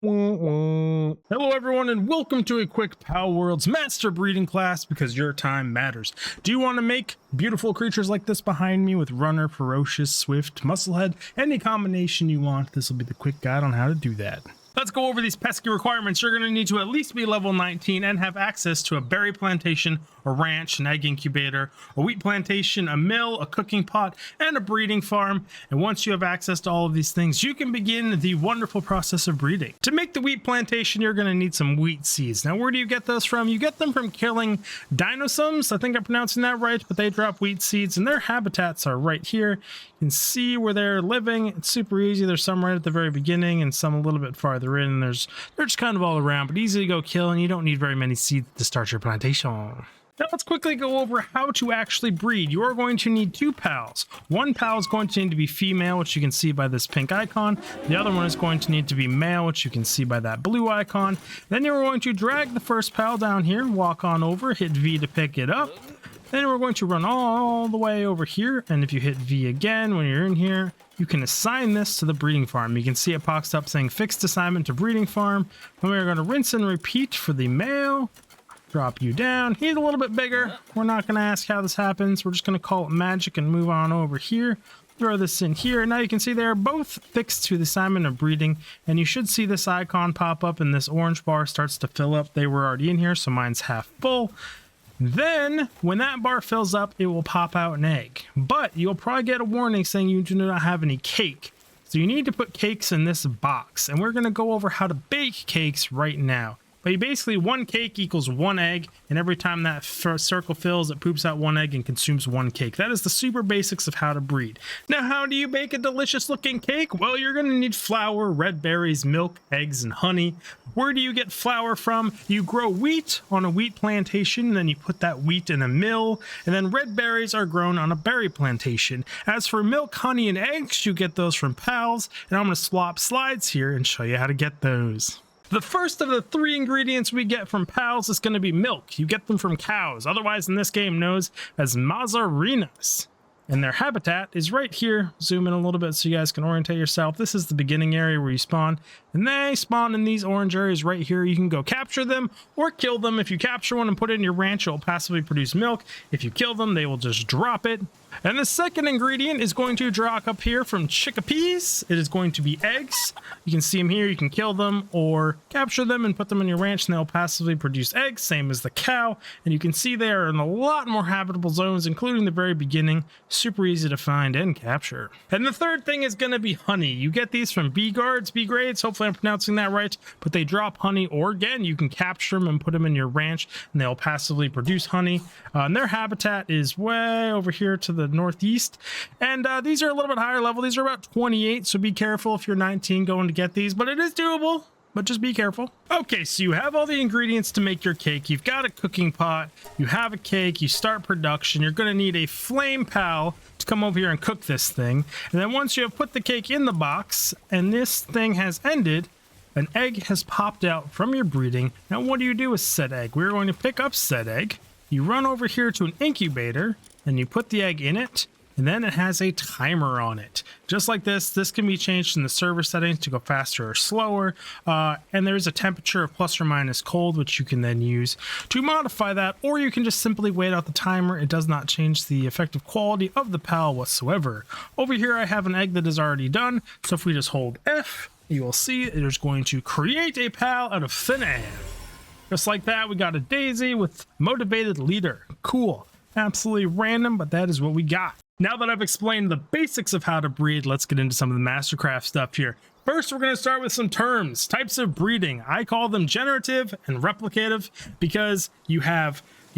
Hello everyone and welcome to a quick Palworld's master breeding class because your time matters. Do you want to make beautiful creatures like this behind me with runner, ferocious, swift, musclehead, any combination you want? This will be the quick guide on how to do that. Let's go over these pesky requirements. You're going to need to at least be level 19 and have access to a berry plantation, a ranch, an egg incubator, a wheat plantation, a mill, a cooking pot, and a breeding farm. And once you have access to all of these things, you can begin the wonderful process of breeding. To make the wheat plantation, you're going to need some wheat seeds. Now, where do you get those from? You get them from killing dinosaurs. I think I'm pronouncing that right, but they drop wheat seeds, and their habitats are right here. You can see where they're living. It's super easy. There's some right at the very beginning and some a little bit farther in. They're just kind of all around, but easy to go kill, and you don't need very many seeds to start your plantation. Now let's quickly go over how to actually breed. You are going to need two pals. One pal is going to need to be female, which you can see by this pink icon. The other one is going to need to be male, which you can see by that blue icon. Then you're going to drag the first pal down here, walk on over, hit V to pick it up. Then we're going to run all the way over here, and if you hit V again when you're in here, you can assign this to the breeding farm. You can see it pops up saying fixed assignment to breeding farm. Then we're going to rinse and repeat for the male. Drop you down. He's a little bit bigger. We're not going to ask how this happens. We're just going to call it magic and move on over here. Throw this in here. Now you can see they are both fixed to the assignment of breeding, and you should see this icon pop up and this orange bar starts to fill up. They were already in here, so mine's half full. Then, when that bar fills up, it will pop out an egg. But you'll probably get a warning saying you do not have any cake. So you need to put cakes in this box. And we're going to go over how to bake cakes right now. But basically, one cake equals one egg, and every time that circle fills, it poops out one egg and consumes one cake. That is the super basics of how to breed. Now, how do you bake a delicious looking cake? Well, you're going to need flour, red berries, milk, eggs, and honey. Where do you get flour from? You grow wheat on a wheat plantation, and then you put that wheat in a mill, and then red berries are grown on a berry plantation. As for milk, honey, and eggs, you get those from pals, and I'm going to swap slides here and show you how to get those. The first of the three ingredients we get from pals is going to be milk. You get them from cows, otherwise in this game known as mazarinas. And their habitat is right here. Zoom in a little bit so you guys can orientate yourself. This is the beginning area where you spawn, and they spawn in these orange areas right here. You can go capture them or kill them. If you capture one and put it in your ranch, it will passively produce milk. If you kill them, they will just drop it. And the second ingredient is going to drop up here from chickpeas. It is going to be eggs. You can see them here. You can kill them or capture them and put them in your ranch, and they'll passively produce eggs, same as the cow. And you can see they are in a lot more habitable zones, including the very beginning. Super easy to find and capture. And the third thing is going to be honey. You get these from bee guards, bee grades. Hopefully I'm pronouncing that right. But they drop honey, or again, you can capture them and put them in your ranch, and they'll passively produce honey. And their habitat is way over here to the northeast, and these are a little bit higher level. These are about 28, so be careful if you're 19 going to get these, but it is doable, but just be careful. Okay, so you have all the ingredients to make your cake. You've got a cooking pot, you have a cake, you start production. You're going to need a flame pal to come over here and cook this thing, and then once you have put the cake in the box and this thing has ended, an egg has popped out from your breeding. Now what do you do with said egg? We're going to pick up said egg. You run over here to an incubator and you put the egg in it, and then it has a timer on it. Just like this, this can be changed in the server settings to go faster or slower, and there's a temperature of plus or minus cold, which you can then use to modify that, or you can just simply wait out the timer. It does not change the effective quality of the pal whatsoever. Over here I have an egg that is already done, so if we just hold F, you will see it is going to create a pal out of thin air. Just like that, we got a daisy with motivated leader. Cool. Absolutely random, but that is what we got. Now that I've explained the basics of how to breed, let's get into some of the Mastercraft stuff here. First, we're going to start with some terms, types of breeding. I call them generative and replicative because you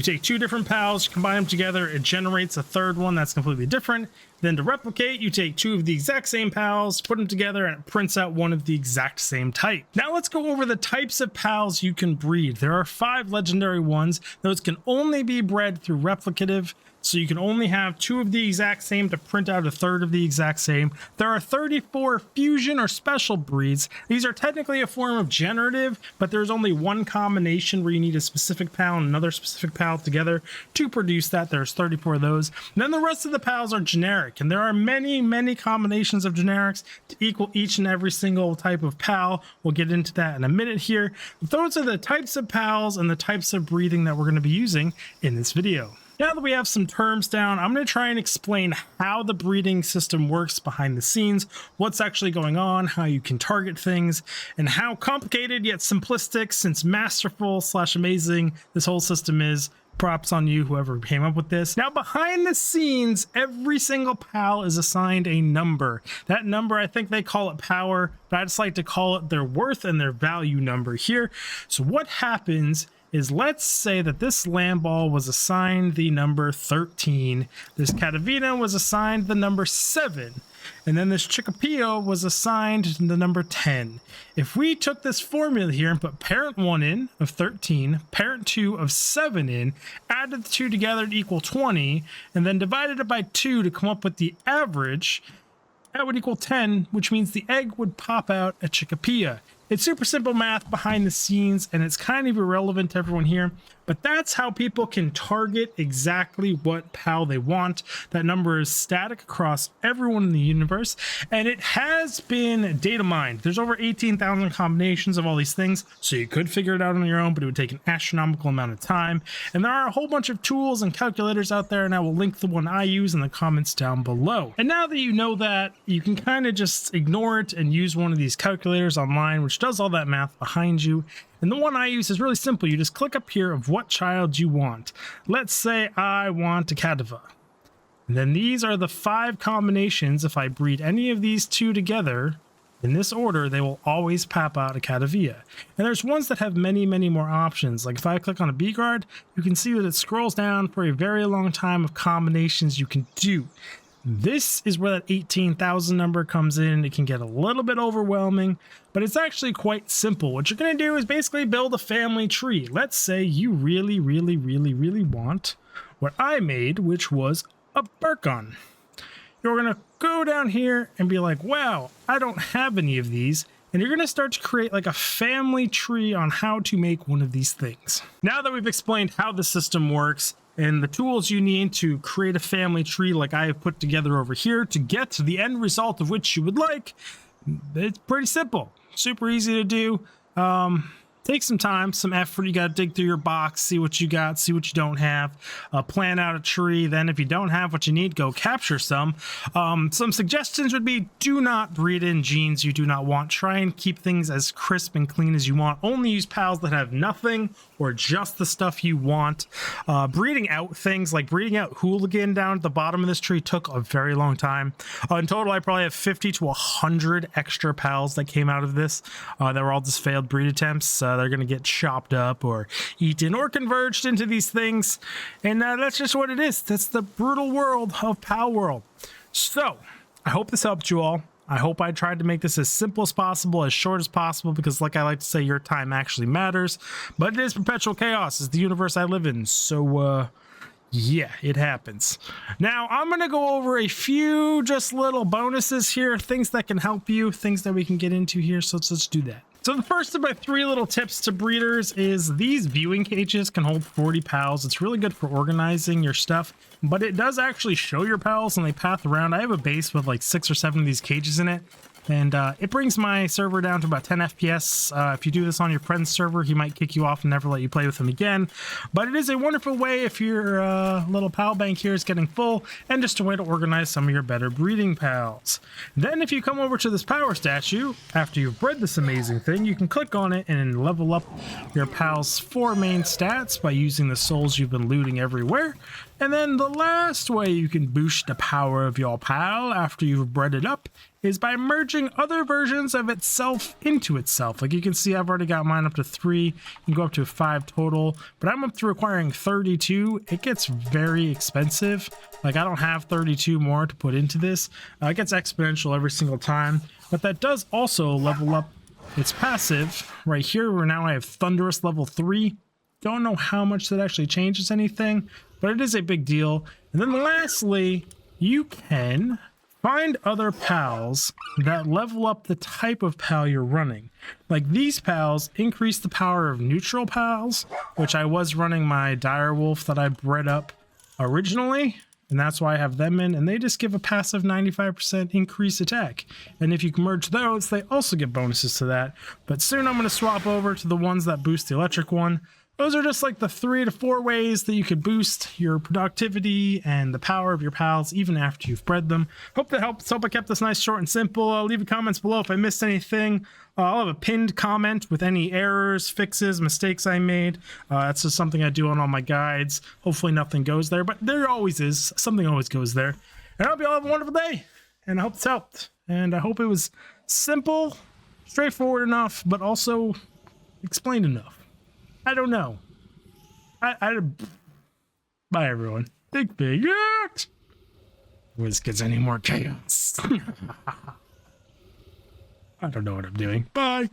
take two different pals, combine them together, it generates a third one that's completely different. Then to replicate, you take two of the exact same pals, put them together, and it prints out one of the exact same type. Now let's go over the types of pals you can breed. There are 5 legendary ones. Those can only be bred through replicative, so you can only have 2 of the exact same to print out a third of the exact same. There are 34 fusion or special breeds. These are technically a form of generative, but there's only one combination where you need a specific pal and another specific pal together to produce that. There's 34 of those. And then the rest of the pals are generic. generic, and there are many combinations of generics to equal each and every single type of PAL. We'll get into that in a minute here. But those are the types of PALs and the types of breeding that we're going to be using in this video. Now that we have some terms down, I'm going to try and explain how the breeding system works behind the scenes, what's actually going on, how you can target things, and how complicated yet simplistic, since masterful / amazing this whole system is. Props on you, whoever came up with this. Now, behind the scenes, every single PAL is assigned a number. That number, I think they call it power, but I just like to call it their worth and their value number here. So what happens is, let's say that this land ball was assigned the number 13, this Catavina was assigned the number 7, and then this Chicopio was assigned the number 10. If we took this formula here and put parent 1 in of 13, parent 2 of 7 in, added the two together to equal 20, and then divided it by 2 to come up with the average, that would equal 10, which means the egg would pop out a Chicopia. It's super simple math behind the scenes, and it's kind of irrelevant to everyone here, but that's how people can target exactly what PAL they want. That number is static across everyone in the universe, and it has been data mined. There's over 18,000 combinations of all these things, so you could figure it out on your own, but it would take an astronomical amount of time. And there are a whole bunch of tools and calculators out there, and I will link the one I use in the comments down below. And now that you know that, you can kind of just ignore it and use one of these calculators online, which does all that math behind you. And the one I use is really simple. You just click up here of what child you want. Let's say I want a Catava. And then these are the 5 combinations. If I breed any of these two together in this order, they will always pop out a Catavia. And there's ones that have many more options. Like if I click on a B-Guard, you can see that it scrolls down for a very long time of combinations you can do. This is where that 18,000 number comes in. It can get a little bit overwhelming, but it's actually quite simple. What you're going to do is basically build a family tree. Let's say you really want what I made, which was a Burkon. You're going to go down here and be like, wow, I don't have any of these. And you're going to start to create like a family tree on how to make one of these things. Now that we've explained how the system works, and the tools you need to create a family tree like I have put together over here to get to the end result of which you would like, it's pretty simple. Super easy to do. Take some time, some effort. You got to dig through your box, see what you got, see what you don't have, plan out a tree. Then if you don't have what you need, go capture some. Some suggestions would be, do not breed in genes you do not want. Try and keep things as crisp and clean as you want. Only use PALs that have nothing or just the stuff you want. Breeding out things like breeding out Hooligan down at the bottom of this tree took a very long time. In total, I probably have 50 to 100 extra PALs that came out of this. They were all just failed breed attempts. They're going to get chopped up or eaten or converged into these things. And that's just what it is. That's the brutal world of Palworld. So I hope this helped you all. I hope I tried to make this as simple as possible, as short as possible, because like I like to say, your time actually matters. But it is perpetual chaos. It's the universe I live in. So, yeah, it happens. Now, I'm going to go over a few just little bonuses here, things that can help you, things that we can get into here. So let's do that. So the first of my 3 little tips to breeders is these viewing cages can hold 40 PALs. It's really good for organizing your stuff, but it does actually show your PALs and they path around. I have a base with like 6 or 7 of these cages in it. And it brings my server down to about 10 FPS. If you do this on your friend's server, he might kick you off and never let you play with him again. But it is a wonderful way if your little PAL bank here is getting full, and just a way to organize some of your better breeding PALs. Then if you come over to this power statue, after you've bred this amazing thing, you can click on it and level up your PAL's 4 main stats by using the souls you've been looting everywhere. And then the last way you can boost the power of your PAL after you've bred it up is by merging other versions of itself into itself. Like you can see, I've already got mine up to 3. You can go up to 5 total, but I'm up to requiring 32. It gets very expensive. Like I don't have 32 more to put into this. It gets exponential every single time, but that does also level up its passive right here, where now I have Thunderous level 3. Don't know how much that actually changes anything, but it is a big deal. And then lastly, you can find other PALs that level up the type of PAL you're running. Like these PALs increase the power of neutral PALs, which I was running my Direwolf that I bred up originally. and that's why I have them in, and they just give a passive 95% increased attack. And if you can merge those, they also get bonuses to that. But soon I'm going to swap over to the ones that boost the electric one. Those are just like the 3 to 4 ways that you could boost your productivity and the power of your pals even after you've bred them. Hope that helps. Hope I kept this nice, short, and simple. Leave comments below if I missed anything. I'll have a pinned comment with any errors, fixes, mistakes I made. That's just something I do on all my guides. Hopefully nothing goes there, but there always is. Something always goes there. And I hope you all have a wonderful day, and I hope this helped. And I hope it was simple, straightforward enough, but also explained enough. I don't know. Bye, everyone. Big it. Wiz gets any more chaos. I don't know what I'm doing. Bye.